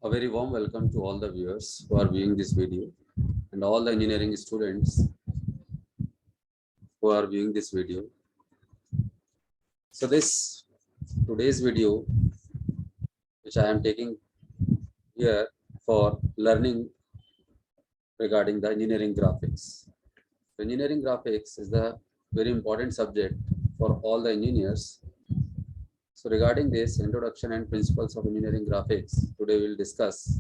A very warm welcome to all the viewers who are viewing this video and all the engineering students who are viewing this video. So this today's video, which I am taking here for learning regarding the engineering graphics. Engineering graphics is the very important subject for all the engineers. So regarding this introduction and principles of engineering graphics, today we will discuss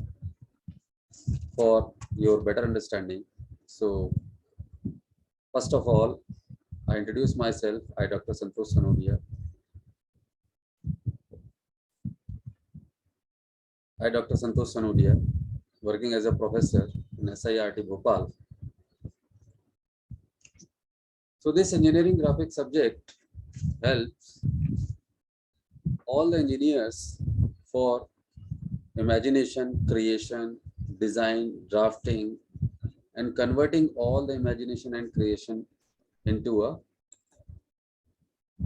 for your better understanding. So first of all, I introduce myself. I Dr. Santosh Sanodiya. I Dr. Santosh Sanodiya, working as a professor in SIRT Bhopal. So this engineering graphics subject helps all the engineers for imagination, creation, design, drafting, and converting all the imagination and creation into a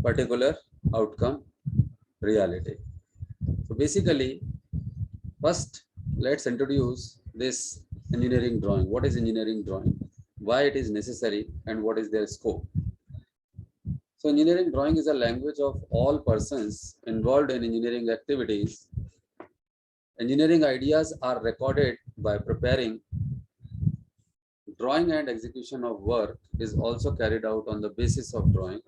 particular outcome reality. So basically, first let's introduce this engineering drawing. What is engineering drawing? Why it is necessary and what is their scope? So engineering drawing is a language of all persons involved in engineering activities. Engineering ideas are recorded by preparing. Drawing and execution of work is also carried out on the basis of drawing,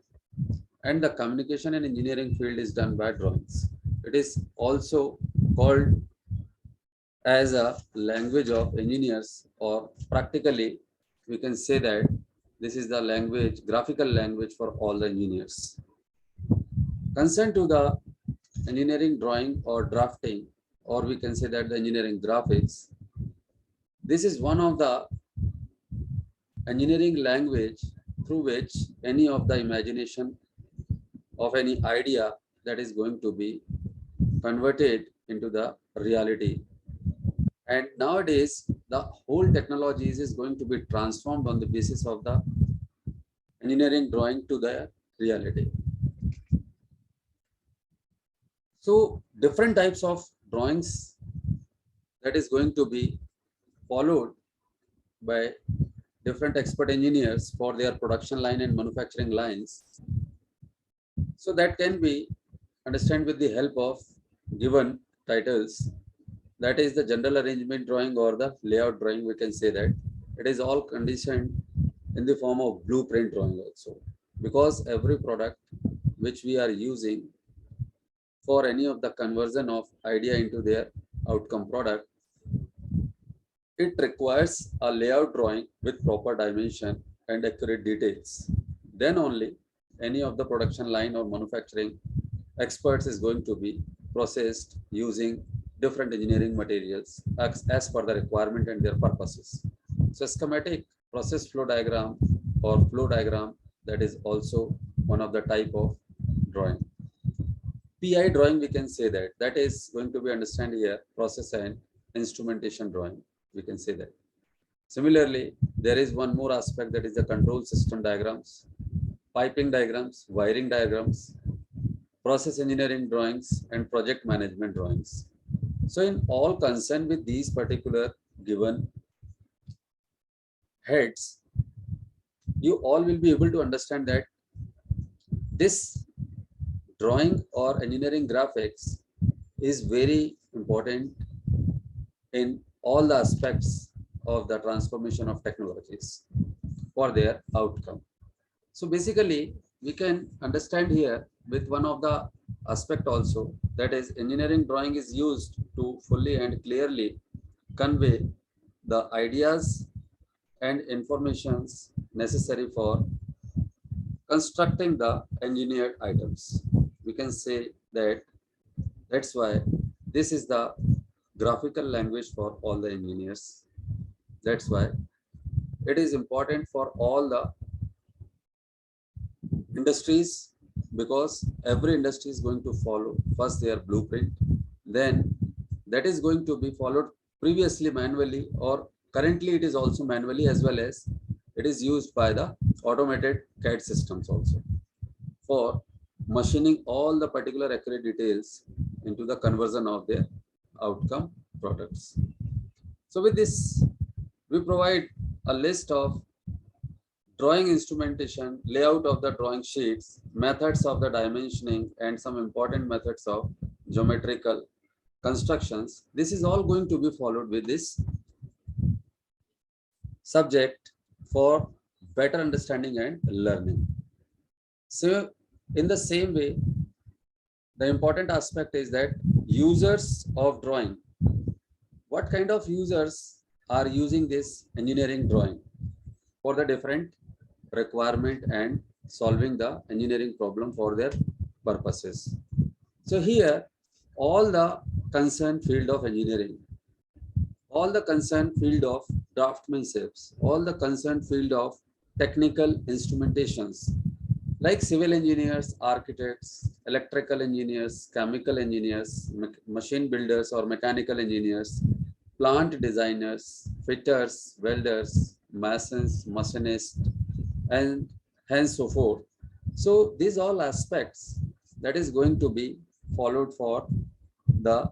and the communication in engineering field is done by drawings. It is also called as a language of engineers, or practically we can say that this is the language, graphical language for all the engineers. Concerned to the engineering drawing or drafting, or we can say that the engineering graphics, this is one of the engineering language through which any of the imagination of any idea that is going to be converted into the reality. And nowadays, the whole technologies is going to be transformed on the basis of the engineering drawing to the reality. So different types of drawings that is going to be followed by different expert engineers for their production line and manufacturing lines. So that can be understood with the help of given titles. That is the general arrangement drawing or the layout drawing. We can say that it is all conditioned in the form of blueprint drawing also, because every product which we are using for any of the conversion of idea into their outcome product, it requires a layout drawing with proper dimension and accurate details. Then only any of the production line or manufacturing experts is going to be processed using different engineering materials as per the requirement and their purposes. So schematic process flow diagram or flow diagram, that is also one of the type of drawing. PI drawing, we can say that that is going to be understand here process and instrumentation drawing, we can say that. Similarly, there is one more aspect, that is the control system diagrams, piping diagrams, wiring diagrams, process engineering drawings, and project management drawings. So in all concerned with these particular given heads, you all will be able to understand that this drawing or engineering graphics is very important in all the aspects of the transformation of technologies for their outcome. So basically, we can understand here with one of the aspect also, that is engineering drawing is used to fully and clearly convey the ideas and informations necessary for constructing the engineered items. We can say that that's why this is the graphical language for all the engineers. That's why it is important for all the industries, because every industry is going to follow first their blueprint, then that is going to be followed previously manually, or currently it is also manually, as well as it is used by the automated CAD systems also for machining all the particular accurate details into the conversion of their outcome products. So with this, we provide a list of drawing instrumentation, layout of the drawing sheets, methods of the dimensioning, and some important methods of geometrical constructions. This is all going to be followed with this subject for better understanding and learning. So in the same way, the important aspect is that users of drawing, what kind of users are using this engineering drawing for the different requirement and solving the engineering problem for their purposes. So here, all the concerned field of engineering, all the concerned field of draftsmanship, all the concerned field of technical instrumentations, like civil engineers, architects, electrical engineers, chemical engineers, machine builders or mechanical engineers, plant designers, fitters, welders, masons, machinists, and hence so forth. So these all aspects that is going to be followed for the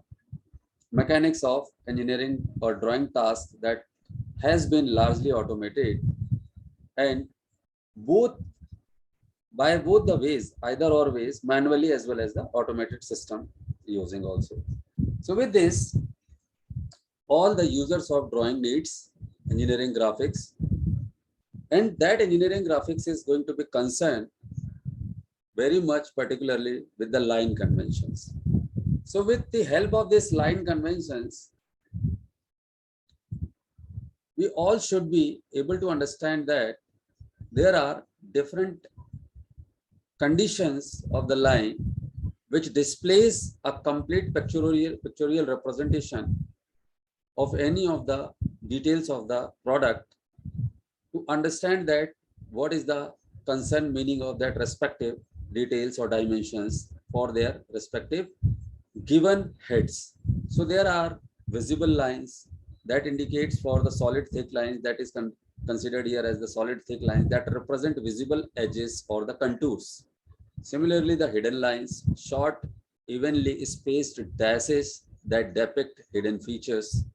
mechanics of engineering or drawing task that has been largely automated, and both by both the ways, either or ways, manually as well as the automated system using also. So with this, all the users of drawing needs engineering graphics, and that engineering graphics is going to be concerned very much particularly with the line conventions. So with the help of this line conventions, we all should be able to understand that there are different conditions of the line which displays a complete pictorial representation of any of the details of the product, to understand that what is the concerned meaning of that respective details or dimensions for their respective given heads. So there are visible lines that indicates for the solid thick lines, that is considered here as the solid thick lines that represent visible edges or the contours. Similarly, the hidden lines, short, evenly spaced dashes that depict hidden features.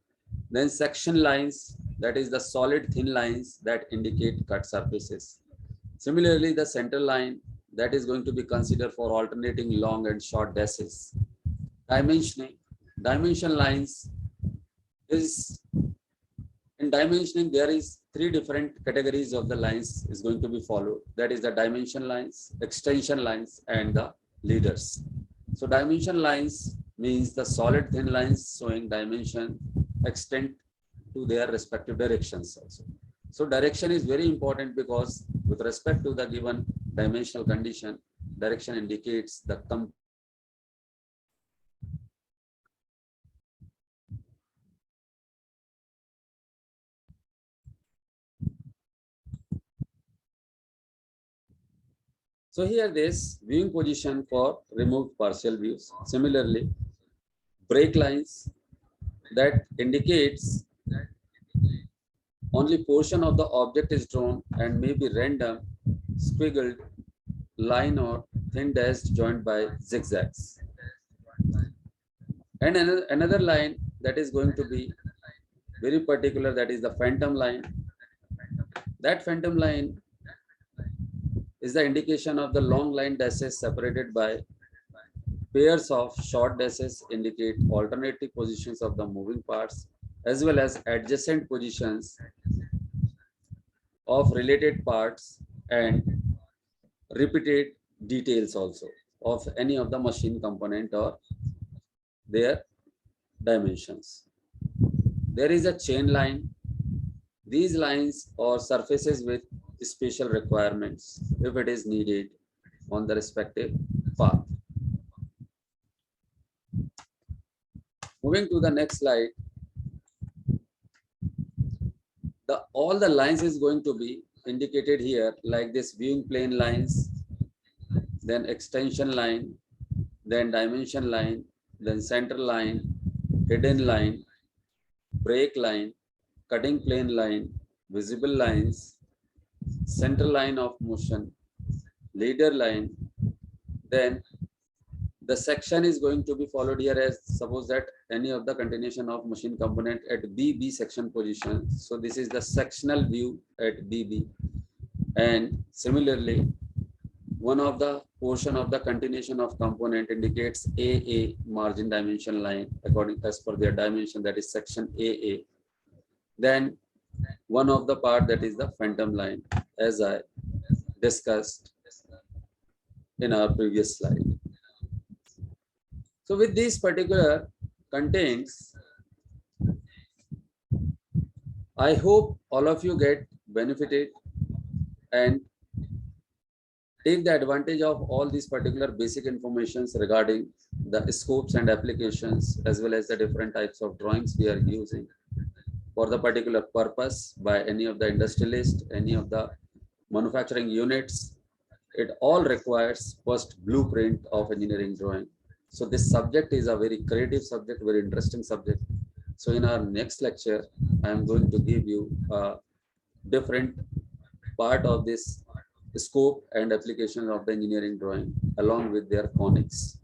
Then section lines, that is the solid thin lines that indicate cut surfaces. Similarly, the center line, that is going to be considered for alternating long and short dashes. Dimensioning, dimension lines is, in dimensioning there is three different categories of the lines is going to be followed. That is the dimension lines, extension lines, and the leaders. So dimension lines means the solid thin lines showing dimension extent to their respective directions also. So direction is very important because with respect to the given dimensional condition, direction indicates the So here this viewing position for removed partial views. Similarly, break lines that indicates only portion of the object is drawn and may be random, squiggled line or thin dashed joined by zigzags. And another line that is going to be very particular, that is the phantom line. That phantom line is the indication of the long line dashes separated by pairs of short dashes indicate alternative positions of the moving parts as well as adjacent positions of related parts and repeated details also of any of the machine component or their dimensions. There is a chain line. These lines or surfaces with special requirements if it is needed on the respective path. Moving to the next slide, all the lines is going to be indicated here like this: viewing plane lines, then extension line, then dimension line, then center line, hidden line, break line, cutting plane line, visible lines, center line of motion, leader line, then The section is going to be followed here as suppose that any of the continuation of machine component at BB section position. So this is the sectional view at BB. And similarly, one of the portion of the continuation of component indicates AA margin dimension line according as per their dimension, that is section AA. Then one of the part that is the phantom line, as I discussed in our previous slide. So with these particular contents, I hope all of you get benefited and take the advantage of all these particular basic informations regarding the scopes and applications, as well as the different types of drawings we are using for the particular purpose by any of the industrialists, any of the manufacturing units. It all requires first blueprint of engineering drawing. So this subject is a very creative subject, very interesting subject. So in our next lecture, I am going to give you a different part of this scope and application of the engineering drawing along with their conics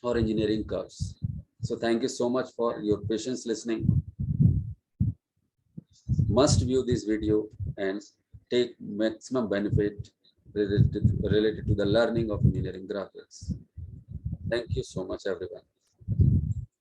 or engineering curves. So thank you so much for your patience listening. Must view this video and take maximum benefit related to the learning of engineering graphics. Thank you so much, everyone.